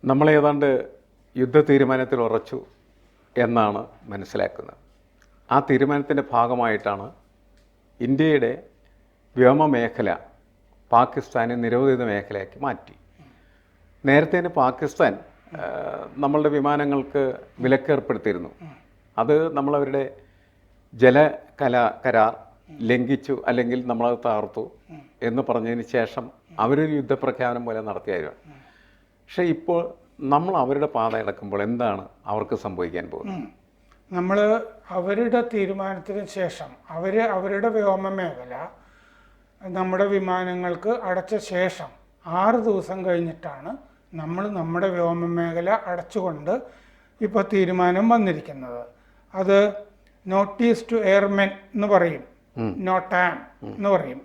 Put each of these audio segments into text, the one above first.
നമ്മളേതാണ്ട് യുദ്ധ തീരുമാനത്തിൽ ഉറച്ചു എന്നാണ് മനസ്സിലാക്കുന്നത്. ആ തീരുമാനത്തിൻ്റെ ഭാഗമായിട്ടാണ് ഇന്ത്യയുടെ വ്യോമമേഖല പാകിസ്ഥാനെ നിരോധിത മേഖലയാക്കി മാറ്റി. നേരത്തെ പാകിസ്ഥാൻ നമ്മളുടെ വിമാനങ്ങൾക്ക് വിലക്കേർപ്പെടുത്തിയിരുന്നു. അത് നമ്മളവരുടെ കരാർ ലംഘിച്ചു അല്ലെങ്കിൽ നമ്മളത് തകർത്തു എന്ന് പറഞ്ഞതിന് ശേഷം അവരൊരു യുദ്ധപ്രഖ്യാപനം പോലെ നടത്തിയായിരുന്നു. പക്ഷേ ഇപ്പോൾ നമ്മൾ അവരുടെ പാത അടക്കുമ്പോൾ എന്താണ് അവർക്ക് സംഭവിക്കാൻ പോകുന്നത്? നമ്മൾ അവരുടെ തീരുമാനത്തിന് ശേഷം അവരുടെ വ്യോമമേഖല നമ്മുടെ വിമാനങ്ങൾക്ക് അടച്ച ശേഷം 6 ദിവസം കഴിഞ്ഞിട്ടാണ് നമ്മൾ നമ്മുടെ വ്യോമമേഖല അടച്ചുകൊണ്ട് ഇപ്പോൾ തീരുമാനം വന്നിരിക്കുന്നത്. അത് നോട്ടീസ് ടു എയർമെൻ എന്ന് പറയും, നോട്ടാം എന്ന് പറയും.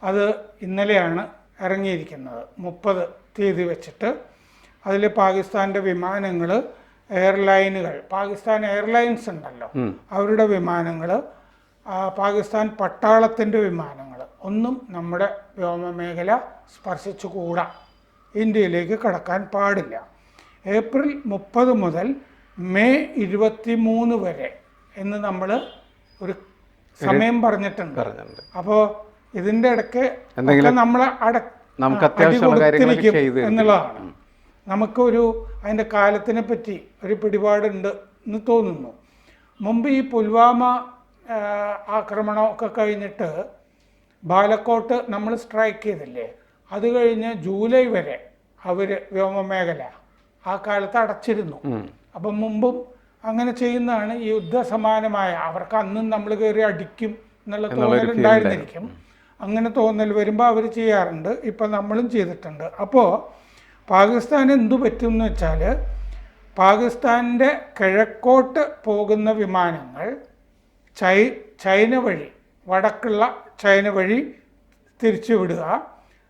അത് ഇന്നലെയാണ് ഇറങ്ങിയിരിക്കുന്നത്, 30 തീയതി വെച്ചിട്ട്. അതിൽ പാകിസ്ഥാൻ്റെ വിമാനങ്ങൾ, എയർലൈനുകൾ, പാകിസ്ഥാൻ എയർലൈൻസ് ഉണ്ടല്ലോ, അവരുടെ വിമാനങ്ങൾ, പാകിസ്ഥാൻ പട്ടാളത്തിൻ്റെ വിമാനങ്ങൾ ഒന്നും നമ്മുടെ വ്യോമമേഖല സ്പർശിച്ചുകൂടാ, ഇന്ത്യയിലേക്ക് കടക്കാൻ പാടില്ല. ഏപ്രിൽ 30 മുതൽ മെയ് 23 വരെ എന്ന് നമ്മൾ ഒരു സമയം പറഞ്ഞിട്ടുണ്ട്. അപ്പോൾ ഇതിൻ്റെ ഇടയ്ക്ക് നമ്മൾ കൊടുത്തിരിക്കും എന്നുള്ളതാണ്. നമുക്കൊരു അതിൻ്റെ കാലത്തിനെ പറ്റി ഒരു പിടിപാടുണ്ട് എന്ന് തോന്നുന്നു. മുമ്പ് ഈ പുൽവാമ ആക്രമണമൊക്കെ കഴിഞ്ഞിട്ട് ബാലക്കോട്ട് നമ്മൾ സ്ട്രൈക്ക് ചെയ്തില്ലേ, അത് കഴിഞ്ഞ് ജൂലൈ വരെ അവർ വ്യോമമേഖല ആ കാലത്ത് അടച്ചിരുന്നു. അപ്പം മുമ്പും അങ്ങനെ ചെയ്യുന്നതാണ്. ഈ യുദ്ധസമാനമായ അവർക്ക് അന്നും നമ്മൾ കയറി അടിക്കും എന്നുള്ള തോന്നലുണ്ടായിരുന്നിരിക്കും. അങ്ങനെ തോന്നൽ വരുമ്പോൾ അവർ ചെയ്യാറുണ്ട്. ഇപ്പം നമ്മളും ചെയ്തിട്ടുണ്ട്. അപ്പോൾ പാകിസ്ഥാൻ എന്തു പറ്റും എന്ന് വെച്ചാൽ, പാകിസ്ഥാൻ്റെ കിഴക്കോട്ട് പോകുന്ന വിമാനങ്ങൾ ചൈന വഴി, വടക്കുള്ള ചൈന വഴി തിരിച്ചു വിടുക,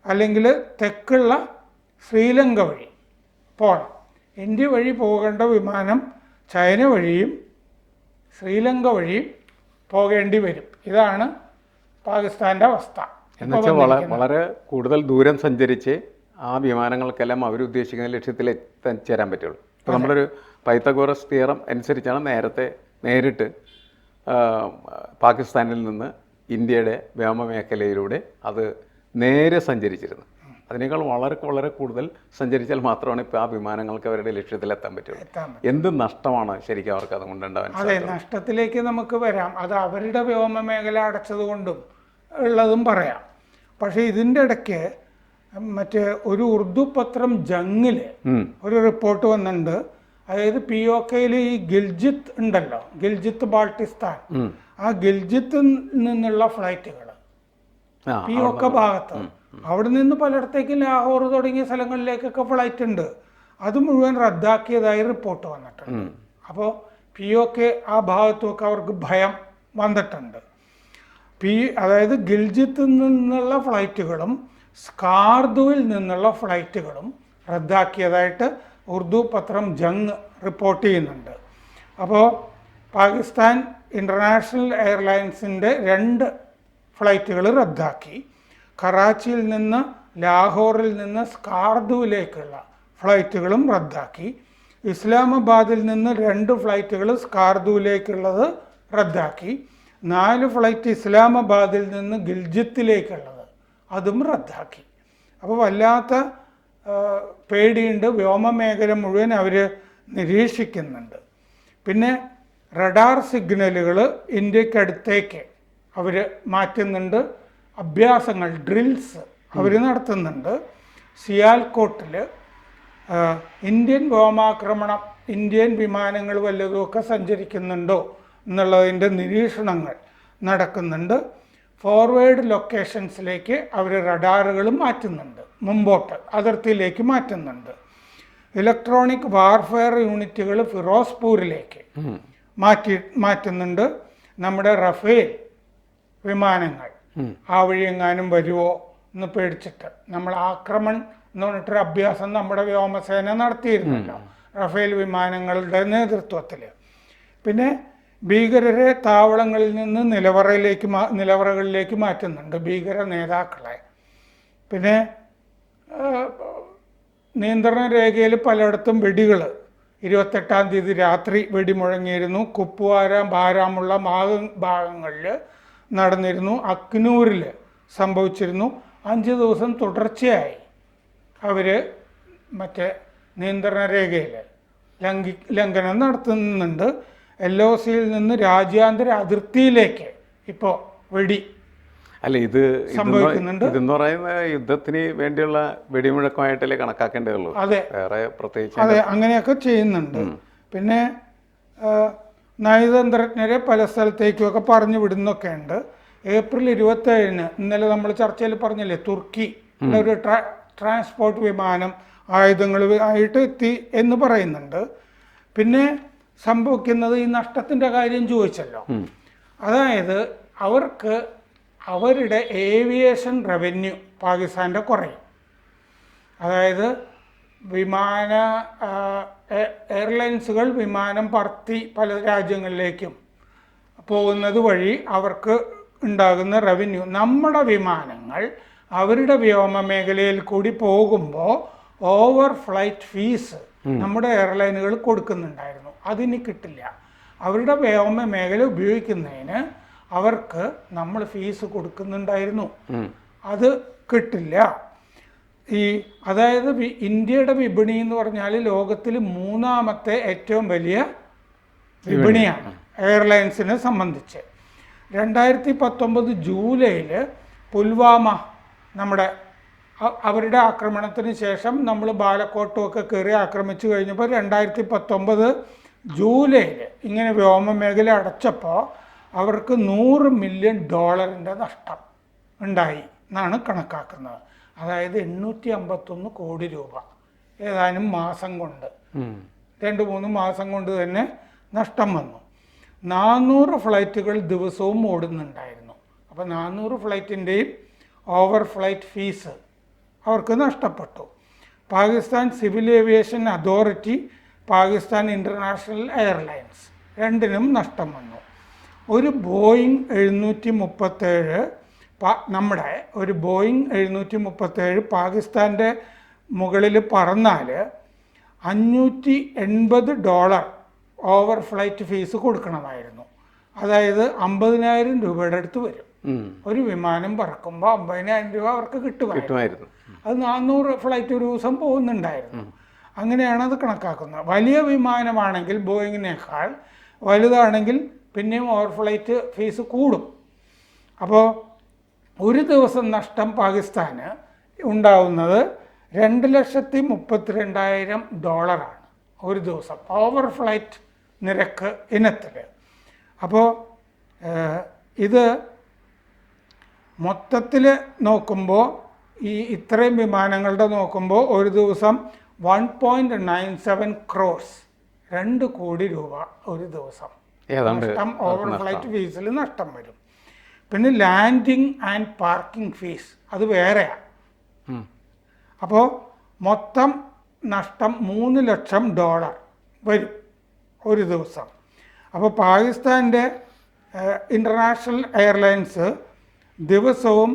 അല്ലെങ്കിൽ തെക്കുള്ള ശ്രീലങ്ക വഴി പോകണം. ഇന്ത്യ വഴി പോകേണ്ട വിമാനം ചൈന വഴിയും ശ്രീലങ്ക വഴിയും പോകേണ്ടി വരും. ഇതാണ് പാകിസ്ഥാൻ്റെ അവസ്ഥ. എന്നുവെച്ചാൽ വളരെ കൂടുതൽ ദൂരം സഞ്ചരിച്ച് ആ വിമാനങ്ങൾക്കെല്ലാം അവരുദ്ദേശിക്കുന്ന ലക്ഷ്യത്തിൽ എത്തിച്ചേരാൻ പറ്റുള്ളൂ. ഇപ്പോൾ നമ്മളൊരു പൈത്തഗോറസ് തിയറം അനുസരിച്ചാണ് നേരിട്ട് പാകിസ്ഥാനിൽ നിന്ന് ഇന്ത്യയുടെ വ്യോമമേഖലയിലൂടെ അത് നേരെ സഞ്ചരിച്ചിരുന്നത്. അതിനേക്കാൾ വളരെ കൂടുതൽ സഞ്ചരിച്ചാൽ മാത്രമാണ് ഇപ്പോൾ ആ വിമാനങ്ങൾക്ക് അവരുടെ ലക്ഷ്യത്തിലെത്താൻ പറ്റുള്ളൂ. എന്ത് നഷ്ടമാണ് ശരിക്കും അവർക്ക് അതുകൊണ്ടുണ്ടാവാൻ? അതെ, നഷ്ടത്തിലേക്ക് നമുക്ക് വരാം. അത് അവരുടെ വ്യോമമേഖല അടച്ചതുകൊണ്ടും ഉള്ളതും പറയാം. പക്ഷേ ഇതിൻ്റെ ഇടയ്ക്ക് മറ്റേ ഒരു ഉറുദു പത്രം ജംഗിൽ ഒരു റിപ്പോർട്ട് വന്നിട്ടുണ്ട്. അതായത് POKയിൽ ഈ ഗിൽജിത്ത് ഉണ്ടല്ലോ, ഗിൽജിത്ത് ബാൾട്ടിസ്ഥാൻ, ആ ഗിൽജിത്തിൽ നിന്നുള്ള ഫ്ലൈറ്റുകൾ POK ഭാഗത്ത്, അവിടെ നിന്ന് പലയിടത്തേക്കും ലാഹോർ തുടങ്ങിയ സ്ഥലങ്ങളിലേക്കൊക്കെ ഫ്ലൈറ്റ് ഉണ്ട്. അത് മുഴുവൻ റദ്ദാക്കിയതായി റിപ്പോർട്ട് വന്നിട്ടുണ്ട്. അപ്പോൾ POK ആ ഭാഗത്തുമൊക്കെ അവർക്ക് ഭയം വന്നിട്ടുണ്ട്. അതായത് ഗിൽജിത്തിൽ നിന്നുള്ള ഫ്ലൈറ്റുകളും സ്കാർദുവിൽ നിന്നുള്ള ഫ്ലൈറ്റുകളും റദ്ദാക്കിയതായിട്ട് ഉറുദു പത്രം ജംഗ് റിപ്പോർട്ട് ചെയ്യുന്നുണ്ട്. അപ്പോൾ പാകിസ്ഥാൻ ഇൻ്റർനാഷണൽ എയർലൈൻസിൻ്റെ 2 ഫ്ലൈറ്റുകൾ റദ്ദാക്കി. കറാച്ചിയിൽ നിന്ന് ലാഹോറിൽ നിന്ന് സ്കാർദുവിലേക്കുള്ള ഫ്ലൈറ്റുകളും റദ്ദാക്കി. ഇസ്ലാമാബാദിൽ നിന്ന് 2 ഫ്ലൈറ്റുകൾ സ്കാർദുവിലേക്കുള്ളത് റദ്ദാക്കി. 4 ഫ്ലൈറ്റ് ഇസ്ലാമാബാദിൽ നിന്ന് ഗിൽജിത്തിലേക്കുള്ളത് അതും റദ്ദാക്കി. അപ്പോൾ വല്ലാത്ത പേടിയുണ്ട്. വ്യോമമേഖല മുഴുവൻ അവർ നിരീക്ഷിക്കുന്നുണ്ട്. പിന്നെ റഡാർ സിഗ്നലുകൾ ഇന്ത്യക്കടുത്തേക്ക് അവർ മാറ്റുന്നുണ്ട്. അഭ്യാസങ്ങൾ, ഡ്രിൽസ് അവർ നടത്തുന്നുണ്ട്. സിയാൽകോട്ടിൽ ഇന്ത്യൻ വ്യോമാക്രമണം, ഇന്ത്യൻ വിമാനങ്ങൾ വല്ലതുമൊക്കെ സഞ്ചരിക്കുന്നുണ്ടോ എന്നുള്ളതിൻ്റെ നിരീക്ഷണങ്ങൾ നടക്കുന്നുണ്ട്. ഫോർവേഡ് ലൊക്കേഷൻസിലേക്ക് അവർ റഡാറുകൾ മാറ്റുന്നുണ്ട്, മുമ്പോട്ട് അതിർത്തിയിലേക്ക് മാറ്റുന്നുണ്ട്. ഇലക്ട്രോണിക് വാർഫെയർ യൂണിറ്റുകൾ ഫിറോസ്പൂരിലേക്ക് മാറ്റുന്നുണ്ട്. നമ്മുടെ റഫേൽ വിമാനങ്ങൾ ആ വഴി എങ്ങാനും വരുമോ എന്ന് പേടിച്ചിട്ട് നമ്മൾ ആക്രമൺ എന്ന് പറഞ്ഞിട്ടൊരു അഭ്യാസം നമ്മുടെ വ്യോമസേന നടത്തിയിരുന്നല്ലോ റഫേൽ വിമാനങ്ങളുടെ നേതൃത്വത്തിൽ. പിന്നെ ഭീകരരെ താവളങ്ങളിൽ നിന്ന് നിലവറകളിലേക്ക് മാറ്റുന്നുണ്ട്, ഭീകര നേതാക്കളെ. പിന്നെ നിയന്ത്രണ രേഖയിൽ പലയിടത്തും വെടികൾ 28-ാം തീയതി രാത്രി വെടിമുഴങ്ങിയിരുന്നു. കുപ്വാര, ബാരാമുള്ള ഭാഗങ്ങളിൽ നടന്നിരുന്നു. അക്നൂരിൽ സംഭവിച്ചിരുന്നു. 5 ദിവസം തുടർച്ചയായി അവർ മറ്റേ നിയന്ത്രണ രേഖയിൽ ലംഘനം നടത്തുന്നുണ്ട്. LOCയിൽ നിന്ന് രാജ്യാന്തര അതിർത്തിയിലേക്ക് ഇപ്പോൾ വെടി അല്ല, ഇത് സംഭവിക്കുന്നുണ്ട്. ഇതെന്ന് പറയുന്ന യുദ്ധത്തിന് വേണ്ടിയുള്ള വെടിമുഴക്കമായിട്ടല്ലേ കണക്കാക്കേണ്ടതുള്ളൂ. അതെ, വേറെ പ്രത്യേകിച്ച് അതെ, അങ്ങനെയൊക്കെ ചെയ്യുന്നുണ്ട്. പിന്നെ നയതന്ത്രജ്ഞരെ പല സ്ഥലത്തേക്കുമൊക്കെ പറഞ്ഞു വിടുന്നൊക്കെ ഉണ്ട്. ഏപ്രിൽ 27-ന് ഇന്നലെ നമ്മൾ ചർച്ചയിൽ പറഞ്ഞില്ലേ, തുർക്കി ഒരു ട്രാൻസ്പോർട്ട് വിമാനം ആയുധങ്ങൾ ആയിട്ട് എത്തി എന്ന് പറയുന്നുണ്ട്. പിന്നെ സംഭവിക്കുന്നത് ഈ നഷ്ടത്തിൻ്റെ കാര്യം ചോദിച്ചല്ലോ. അതായത് അവർക്ക് അവരുടെ ഏവിയേഷൻ റവന്യൂ പാകിസ്ഥാൻ്റെ കുറയും. അതായത് എയർലൈൻസുകൾ വിമാനം പറത്തി പല രാജ്യങ്ങളിലേക്കും പോകുന്നത് വഴി അവർക്ക് ഉണ്ടാകുന്ന റവന്യൂ, നമ്മുടെ വിമാനങ്ങൾ അവരുടെ വ്യോമ മേഖലയിൽ കൂടി പോകുമ്പോൾ ഓവർ ഫ്ലൈറ്റ് ഫീസ് നമ്മുടെ എയർലൈനുകൾ കൊടുക്കുന്നുണ്ടായിരുന്നു. അതിന് കിട്ടില്ല. അവരുടെ വ്യോമ മേഖല ഉപയോഗിക്കുന്നതിന് അവർക്ക് നമ്മൾ ഫീസ് കൊടുക്കുന്നുണ്ടായിരുന്നു. അത് കിട്ടില്ല. അതായത് ഇന്ത്യയുടെ വിപണി എന്ന് പറഞ്ഞാൽ ലോകത്തിൽ 3ാമത്തെ ഏറ്റവും വലിയ വിപണിയാണ് എയർലൈൻസിനെ സംബന്ധിച്ച്. 2019 ജൂലൈയിൽ പുൽവാമ അവരുടെ ആക്രമണത്തിന് ശേഷം നമ്മൾ ബാലക്കോട്ടുമൊക്കെ കയറി ആക്രമിച്ചു കഴിഞ്ഞപ്പോൾ 2019 ജൂലൈയിൽ ഇങ്ങനെ വ്യോമ മേഖല അടച്ചപ്പോൾ അവർക്ക് $100 മില്യൺ നഷ്ടം ഉണ്ടായി എന്നാണ് കണക്കാക്കുന്നത്. അതായത് 851 കോടി രൂപ ഏതാനും മാസം കൊണ്ട്, 2-3 മാസം കൊണ്ട് തന്നെ നഷ്ടം വന്നു. 400 ഫ്ലൈറ്റുകൾ ദിവസവും ഓടുന്നുണ്ടായിരുന്നു. അപ്പോൾ 400 ഫ്ലൈറ്റിൻ്റെയും ഓവർ ഫ്ലൈറ്റ് ഫീസ് അവർക്ക് നഷ്ടപ്പെട്ടു. Pakistan civil aviation authority, Pakistan international airlines രണ്ടിനും നഷ്ടം വന്നു. ഒരു ബോയിങ് 737 നമ്മുടെ ഒരു ബോയിങ് 737 പാകിസ്ഥാൻ്റെ മുകളിൽ പറന്നാൽ $580 ഓവർ ഫ്ലൈറ്റ് ഫീസ് കൊടുക്കണമായിരുന്നു. അതായത് 50,000 രൂപയുടെ അടുത്ത് വരും. ഒരു വിമാനം പറക്കുമ്പോൾ 50,000 രൂപ അവർക്ക് കിട്ടുമായിരുന്നു. അത് 400 ഫ്ലൈറ്റ് ഒരു ദിവസം പോകുന്നുണ്ടായിരുന്നു. അങ്ങനെയാണ് അത് കണക്കാക്കുന്നത്. വലിയ വിമാനമാണെങ്കിൽ ബോയിങ്ങിനേക്കാൾ വലുതാണെങ്കിൽ പിന്നെയും ഓവർ ഫ്ലൈറ്റ് ഫീസ് കൂടും. അപ്പോൾ ഒരു ദിവസം നഷ്ടം പാകിസ്ഥാന് ഉണ്ടാവുന്നത് $2,32,000 ഒരു ദിവസം ഓവർ ഫ്ലൈറ്റ് നിരക്ക് ഇനത്തിൽ. അപ്പോൾ ഇത് മൊത്തത്തിൽ നോക്കുമ്പോൾ ഇത്രയും വിമാനങ്ങളുടെ നോക്കുമ്പോൾ ഒരു ദിവസം 1.97 crores 2 കോടി രൂപ ഒരു ദിവസം നഷ്ടം ഓവർ ഫ്ലൈറ്റ് ഫീസിൽ നഷ്ടം വരും. പിന്നെ ലാൻഡിങ് ആൻഡ് പാർക്കിംഗ് ഫീസ് അത് വേറെയാണ്. അപ്പോൾ മൊത്തം നഷ്ടം $3 ലക്ഷം വരും ഒരു ദിവസം. അപ്പോൾ പാകിസ്ഥാൻ്റെ ഇൻ്റർനാഷണൽ എയർലൈൻസ് ദിവസവും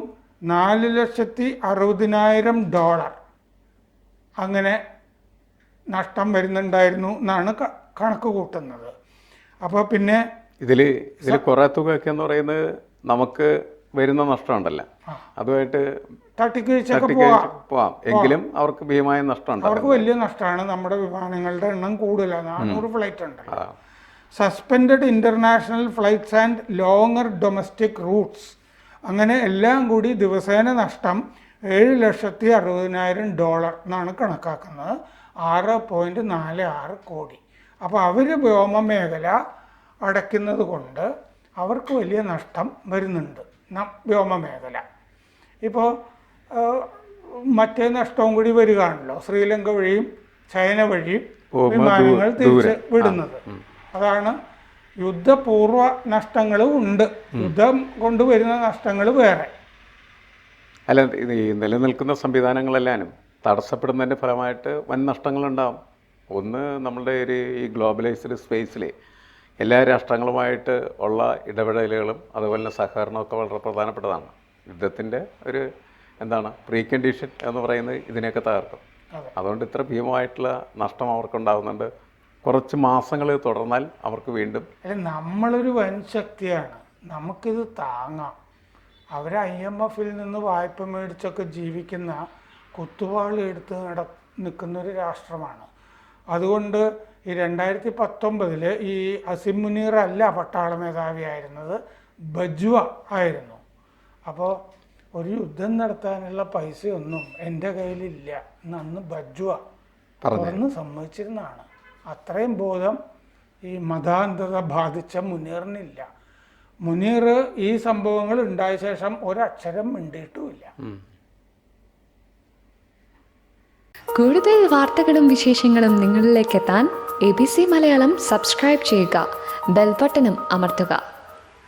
$4,60,000 അങ്ങനെ നഷ്ടം വരുന്നുണ്ടായിരുന്നു എന്നാണ് കണക്ക് കൂട്ടുന്നത്. അപ്പോൾ പിന്നെ ഇതിൽ കുറേ തുകയൊക്കെ എന്ന് പറയുന്നത് നമുക്ക് വരുന്ന നഷ്ടമുണ്ടല്ലോ, അതുമായിട്ട് തട്ടിക്കഴിച്ചൊക്കെ പോവാം. എങ്കിലും അവർക്ക് ഭീമമായ നഷ്ടമുണ്ട്. അവർക്ക് വലിയ നഷ്ടമാണ്. നമ്മുടെ വിമാനങ്ങളുടെ എണ്ണം കൂടുതലാണ്. 400 ഫ്ലൈറ്റ് ഉണ്ടല്ലോ. Suspended international flights and longer domestic Roots, അങ്ങനെ എല്ലാം കൂടി ദിവസേന നഷ്ടം $7,60,000 എന്നാണ് കണക്കാക്കുന്നത്. 6.46 കോടി. അപ്പോൾ അവർ വ്യോമ മേഖല അടയ്ക്കുന്നത് കൊണ്ട് അവർക്ക് വലിയ നഷ്ടം വരുന്നുണ്ട് വ്യോമ മേഖല. ഇപ്പോൾ മറ്റേ നഷ്ടവും കൂടി വരികയാണല്ലോ, ശ്രീലങ്ക വഴിയും ചൈന വഴിയും വിമാനങ്ങൾ തിരിച്ച് വിടുന്നത്. അതാണ് യുദ്ധപൂർവ്വ നഷ്ടങ്ങളും ഉണ്ട്, യുദ്ധം കൊണ്ടുവരുന്ന നഷ്ടങ്ങൾ വേറെ. അല്ല, ഈ നിലനിൽക്കുന്ന സംവിധാനങ്ങളെല്ലാനും തടസ്സപ്പെടുന്നതിൻ്റെ ഫലമായിട്ട് വൻ നഷ്ടങ്ങളുണ്ടാകും. ഒന്ന്, നമ്മളുടെ ഈ ഗ്ലോബലൈസ്ഡ് സ്പേസിൽ എല്ലാ രാഷ്ട്രങ്ങളുമായിട്ട് ഉള്ള ഇടപെടലുകളും അതുപോലെ തന്നെ സഹകരണമൊക്കെ വളരെ പ്രധാനപ്പെട്ടതാണ്. യുദ്ധത്തിൻ്റെ ഒരു പ്രീ കണ്ടീഷൻ എന്ന് പറയുന്നത് ഇതിനെയൊക്കെ തകർക്കും. അതുകൊണ്ട് ഇത്ര ഭീമമായിട്ടുള്ള നഷ്ടം അവർക്കുണ്ടാകുന്നുണ്ട്. കുറച്ച് മാസങ്ങൾ തുടർന്നാൽ അവർക്ക് വീണ്ടും അല്ല, നമ്മളൊരു വൻ ശക്തിയാണ്, നമുക്കിത് താങ്ങാം. അവർ IMF-ൽ നിന്ന് വായ്പ മേടിച്ചൊക്കെ ജീവിക്കുന്ന കുത്തുവാളി എടുത്ത് നിൽക്കുന്നൊരു രാഷ്ട്രമാണ്. അതുകൊണ്ട് ഈ 2019 ഈ അസിം മുനീർ അല്ല പട്ടാള മേധാവിയായിരുന്നത്, ബജ്വ ആയിരുന്നു. അപ്പോൾ ഒരു യുദ്ധം നടത്താനുള്ള പൈസയൊന്നും എൻ്റെ കയ്യിലില്ല എന്ന് അന്ന് ബജ്വ തുറന്ന് സമ്മതിച്ചിരുന്നതാണ്. അത്രയും ബോധം ഈ മതാന്ധത ബാധിച്ച മുനീറിനില്ല. മുനീർ ഈ സംഭവങ്ങൾ ഉണ്ടായ ശേഷം ഒരക്ഷരം മിണ്ടിയിട്ടുമില്ല. കൂടുതൽ വാർത്തകളും വിശേഷങ്ങളും നിങ്ങളിലേക്ക് എത്താൻ ABC മലയാളം സബ്സ്ക്രൈബ് ചെയ്യുക, ബെൽ ബട്ടണും അമർത്തുക.